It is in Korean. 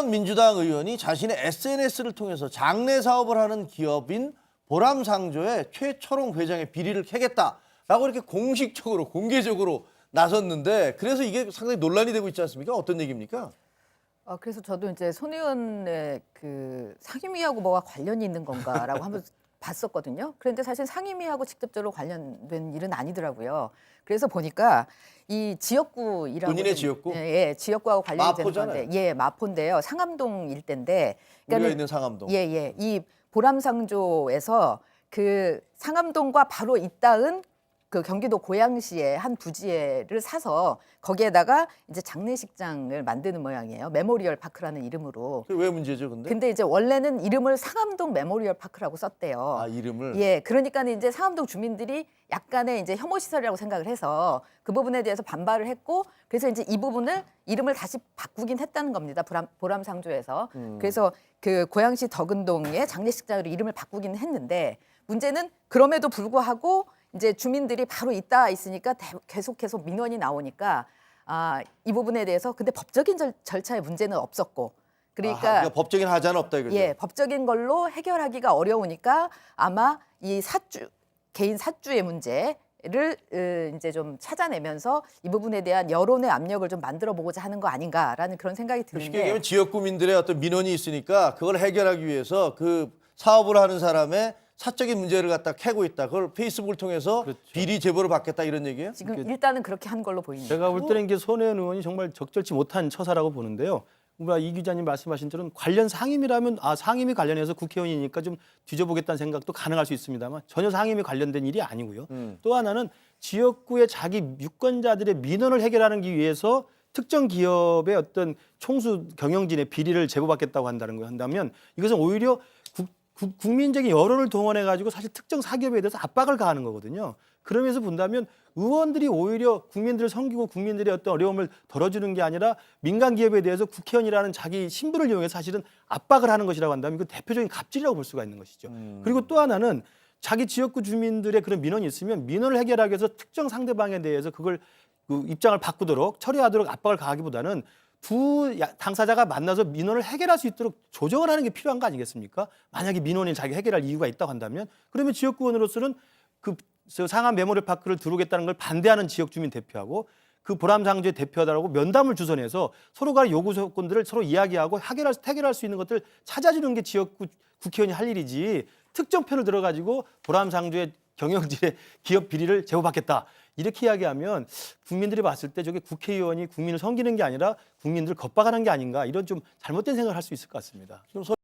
손혜원 민주당 의원이 자신의 SNS를 통해서 장래 사업을 하는 기업인 보람상조의 최철옹 회장의 비리를 캐겠다라고 이렇게 공식적으로 공개적으로 나섰는데 그래서 이게 상당히 논란이 되고 있지 않습니까? 어떤 얘기입니까? 그래서 저도 이제 손 의원의 그 상임위하고 뭐가 관련이 있는 건가라고 한번 봤었거든요. 그런데 사실 상임위하고 직접적으로 관련된 일은 아니더라고요. 그래서 보니까 이 지역구이라고 본인의 지역구? 예, 지역구하고 관련이 되는 마포잖아요. 건데, 예, 마포인데요. 상암동 일대인데, 우리가 있는 상암동. 예, 이 보람상조에서 그 상암동과 바로 잇닿은 그 경기도 고양시의 한 부지를 사서 거기에다가 이제 장례식장을 만드는 모양이에요. 메모리얼 파크라는 이름으로. 그게 왜 문제죠, 근데? 근데 이제 원래는 이름을 상암동 메모리얼 파크라고 썼대요. 아, 이름을? 예, 그러니까 이제 상암동 주민들이 약간의 이제 혐오 시설이라고 생각을 해서 그 부분에 대해서 반발을 했고, 그래서 이제 이 부분을 이름을 다시 바꾸긴 했다는 겁니다. 보람상조에서. 그래서 그 고양시 덕은동의 장례식장으로 이름을 바꾸긴 했는데, 문제는 그럼에도 불구하고 이제 주민들이 바로 있다 있으니까 계속해서 민원이 나오니까 이 부분에 대해서 근데 법적인 절차에 문제는 없었고, 그러니까 법적인 하자는 없다 이거죠. 예, 법적인 걸로 해결하기가 어려우니까 아마 이 개인 사주의 문제를 이제 좀 찾아내면서 이 부분에 대한 여론의 압력을 좀 만들어 보고자 하는 거 아닌가라는 그런 생각이 쉽게 드는데, 얘기하면 지역구민들의 어떤 민원이 있으니까 그걸 해결하기 위해서 그 사업을 하는 사람의 사적인 문제를 갖다 캐고 있다. 그걸 페이스북을 통해서 그렇죠. 비리 제보를 받겠다 이런 얘기예요? 지금 일단은 그렇게 한 걸로 보입니다. 제가 볼 때는 이게 손혜원 의원이 정말 적절치 못한 처사라고 보는데요. 이 기자님 말씀하신 대로 관련 상임이라면 상임위 관련해서 국회의원이니까 좀 뒤져보겠다는 생각도 가능할 수 있습니다만 전혀 상임위 관련된 일이 아니고요. 또 하나는 지역구의 자기 유권자들의 민원을 해결하기 위해서 특정 기업의 어떤 총수 경영진의 비리를 제보받겠다고 한다면 이것은 오히려 국민적인 여론을 동원해 가지고 사실 특정 사기업에 대해서 압박을 가하는 거거든요. 그러면서 본다면 의원들이 오히려 국민들을 섬기고 국민들의 어떤 어려움을 덜어주는 게 아니라 민간 기업에 대해서 국회의원이라는 자기 신분을 이용해서 사실은 압박을 하는 것이라고 한다면 이건 대표적인 갑질이라고 볼 수가 있는 것이죠. 그리고 또 하나는 자기 지역구 주민들의 그런 민원이 있으면 민원을 해결하기 위해서 특정 상대방에 대해서 그걸 입장을 바꾸도록 처리하도록 압박을 가하기보다는 두 당사자가 만나서 민원을 해결할 수 있도록 조정을 하는 게 필요한 거 아니겠습니까? 만약에 민원이 자기 해결할 이유가 있다고 한다면 그러면 지역구원으로서는 그 상암 메모리얼 파크를 들어오겠다는 걸 반대하는 지역 주민 대표하고 그 보람상조의 대표하다라고 면담을 주선해서 서로가 요구 조건들을 서로 이야기하고 해결할 수 있는 것들을 찾아주는 게 지역구 국회의원이 할 일이지 특정 편을 들어가지고 보람상조의 경영진의 기업 비리를 제보받겠다. 이렇게 이야기하면 국민들이 봤을 때 저게 국회의원이 국민을 섬기는 게 아니라 국민들을 겁박하는 게 아닌가 이런 좀 잘못된 생각을 할 수 있을 것 같습니다.